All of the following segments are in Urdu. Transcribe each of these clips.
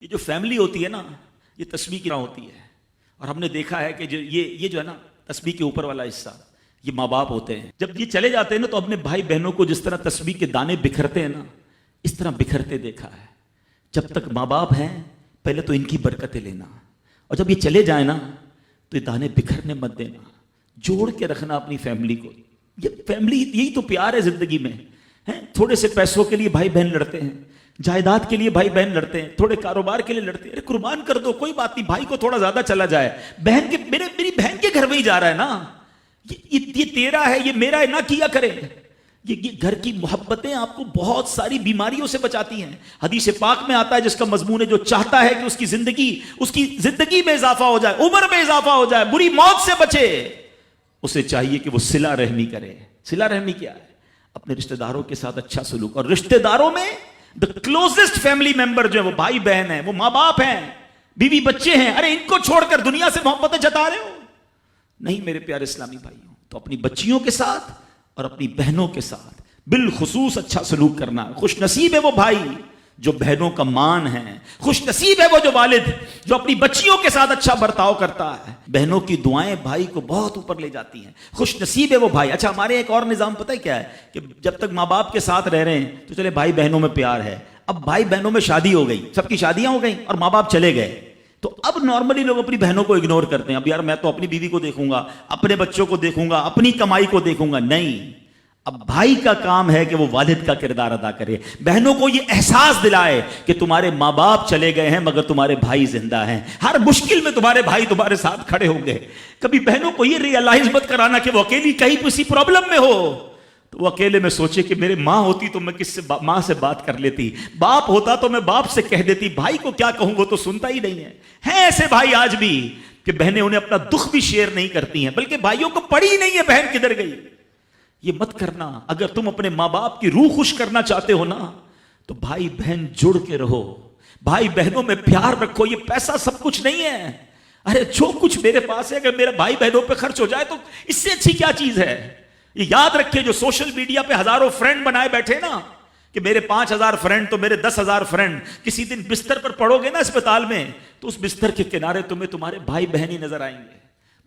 یہ جو فیملی ہوتی ہے نا، یہ تسبیح کی طرح ہوتی ہے. اور ہم نے دیکھا ہے کہ یہ جو ہے نا تسبیح کے اوپر والا حصہ، یہ ماں باپ ہوتے ہیں. جب یہ چلے جاتے ہیں نا تو اپنے بھائی بہنوں کو جس طرح تسبیح کے دانے بکھرتے ہیں نا، اس طرح بکھرتے دیکھا ہے. جب تک ماں باپ ہیں پہلے تو ان کی برکتیں لینا، اور جب یہ چلے جائیں نا تو یہ دانے بکھرنے مت دینا، جوڑ کے رکھنا اپنی فیملی کو. یہ فیملی یہی تو پیار ہے زندگی میں. تھوڑے سے پیسوں کے لیے بھائی بہن لڑتے ہیں، جائیداد کے لیے بھائی بہن لڑتے ہیں، تھوڑے کاروبار کے لیے لڑتے ہیں. ارے قربان کر دو، کوئی بات نہیں، بھائی کو تھوڑا زیادہ چلا جائے، بہن کے میری بہن کے گھر میں ہی جا رہا ہے نا، یہ تیرا ہے، یہ میرا ہے، نہ کیا کرے. یہ گھر کی محبتیں آپ کو بہت ساری بیماریوں سے بچاتی ہیں. حدیث پاک میں آتا ہے جس کا مضمون ہے جو چاہتا ہے کہ اس کی زندگی میں اضافہ ہو جائے، عمر میں اضافہ ہو جائے، بری موت سے بچے، اسے چاہیے کہ وہ صلہ رحمی کرے. صلہ رحمی کیا ہے؟ اپنے رشتہ داروں کے ساتھ اچھا سلوک. اور رشتہ داروں میں the closest family member جو ہے وہ بھائی بہن ہیں، وہ ماں باپ ہیں، بیوی بچے ہیں. ارے ان کو چھوڑ کر دنیا سے محبتیں جتا رہے ہو؟ نہیں میرے پیارے اسلامی بھائیوں. تو اپنی بچیوں کے ساتھ اور اپنی بہنوں کے ساتھ بالخصوص اچھا سلوک کرنا. خوش نصیب ہے وہ بھائی جو بہنوں کا مان ہے، خوش نصیب ہے وہ جو والد جو اپنی بچیوں کے ساتھ اچھا برتاؤ کرتا ہے. بہنوں کی دعائیں بھائی کو بہت اوپر لے جاتی ہیں. خوش نصیب ہے وہ بھائی. اچھا ہمارے ایک اور نظام پتہ ہے کیا ہے کہ جب تک ماں باپ کے ساتھ رہ رہے ہیں تو چلے بھائی بہنوں میں پیار ہے. اب بھائی بہنوں میں شادی ہو گئی، سب کی شادیاں ہو گئیں اور ماں باپ چلے گئے، تو اب نارملی لوگ اپنی بہنوں کو اگنور کرتے ہیں. اب یار میں تو اپنی بیوی کو دیکھوں گا، اپنے بچوں کو دیکھوں گا، اپنی کمائی کو دیکھوں گا. نہیں، اب بھائی کا کام ہے کہ وہ والد کا کردار ادا کرے، بہنوں کو یہ احساس دلائے کہ تمہارے ماں باپ چلے گئے ہیں مگر تمہارے بھائی زندہ ہیں، ہر مشکل میں تمہارے بھائی تمہارے ساتھ کھڑے ہوں گے. کبھی بہنوں کو یہ ریئلائز مت کرانا کہ وہ اکیلی کہیں کسی پرابلم میں ہو تو وہ اکیلے میں سوچے کہ میرے ماں ہوتی تو میں ماں سے بات کر لیتی، باپ ہوتا تو میں باپ سے کہہ دیتی، بھائی کو کیا کہوں وہ تو سنتا ہی نہیں ہے. ہیں ایسے بھائی آج بھی کہ بہنیں انہیں اپنا دکھ بھی شیئر نہیں کرتی ہیں، بلکہ بھائیوں کو پڑی ہی نہیں ہے بہن کدھر گئی. یہ مت کرنا. اگر تم اپنے ماں باپ کی روح خوش کرنا چاہتے ہو نا تو بھائی بہن جڑ کے رہو، بھائی بہنوں میں پیار رکھو. یہ پیسہ سب کچھ نہیں ہے. ارے جو کچھ میرے پاس ہے اگر میرا بھائی بہنوں پہ خرچ ہو جائے تو اس سے اچھی کیا چیز ہے. یہ یاد رکھے جو سوشل میڈیا پہ ہزاروں فرینڈ بنائے بیٹھے نا کہ میرے 5000 فرینڈ تو میرے 10,000 فرینڈ، کسی دن بستر پر پڑو گے نا اسپتال میں تو اس بستر کے کنارے تمہیں تمہارے بھائی بہن ہی نظر آئیں گے.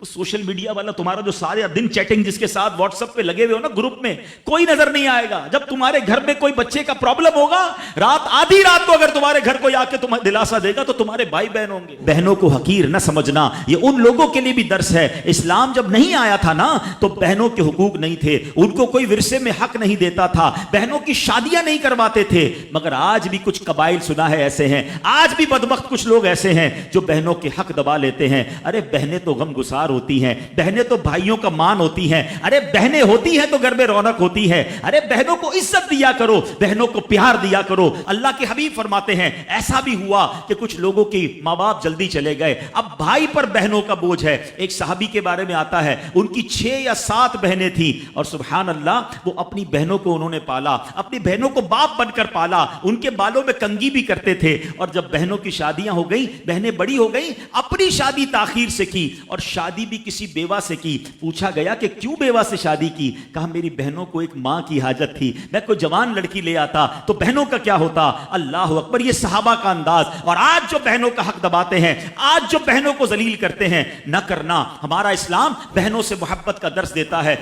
سوشل میڈیا والا تمہارا جو سارے دن چیٹنگ جس کے ساتھ واٹس ایپ پہ لگے ہوئے ہو نا گروپ میں، کوئی نظر نہیں آئے گا. جب تمہارے گھر میں کوئی بچے کا پرابلم ہوگا، رات آدھی رات کو اگر تمہارے گھر کوئی آ کے تمہیں دلاسا دے گا تو تمہارے بھائی بہن ہوں گے. بہنوں کو حقیر نہ سمجھنا، یہ ان لوگوں کے لیے بھی درس ہے. اسلام جب نہیں آیا تھا نا تو بہنوں کے حقوق نہیں تھے، ان کو کوئی ورثے میں حق نہیں دیتا تھا، بہنوں کی شادیاں نہیں کرواتے تھے. مگر آج بھی کچھ قبائل سنا ہے ایسے ہیں، آج بھی بدبخت کچھ لوگ ایسے ہیں جو بہنوں کے حق دبا لیتے ہیں. ارے بہنیں تو غم گسار ہوتی ہیں، بہنیں تو بھائیوں کا مان ہوتی ہیں. ارے بہنیں ہوتی ہیں تو گھر میں رونق ہوتی ہے. ارے بہنوں کو عزت دیا کرو، بہنوں کو پیار دیا کرو. اللہ کے حبیب فرماتے ہیں ایسا بھی ہوا کہ کچھ لوگوں کی ماں باپ جلدی چلے گئے، اب بھائی پر بہنوں کا بوجھ ہے. ایک صحابی کے بارے میں آتا ہے ان کی 6 یا 7 بہنیں تھیں اور سبحان اللہ وہ اپنی بہنوں کو انہوں نے پالا، اپنی بہنوں کو باپ بن کر پالا. ان کے بالوں میں کنگھی بھی کرتے تھے. اور جب بہنوں کی شادیاں ہو گئی، بہنیں بڑی ہو گئی، اپنی شادی تاخیر سے کی اور شادی بھی کسی بیوہ سے کی. پوچھا گیا کہ کیوں بیوہ سے شادی کی؟ کہا میری بہنوں کو ایک ماں کی حاجت تھی، میں کوئی جوان لڑکی لے آتا تو بہنوں کا کیا ہوتا. اللہ اکبر. یہ صحابہ کا انداز. اور آج جو بہنوں کا حق دباتے ہیں، آج جو بہنوں کو ذلیل کرتے ہیں، نہ کرنا. ہمارا اسلام بہنوں سے محبت کا درس دیتا ہے.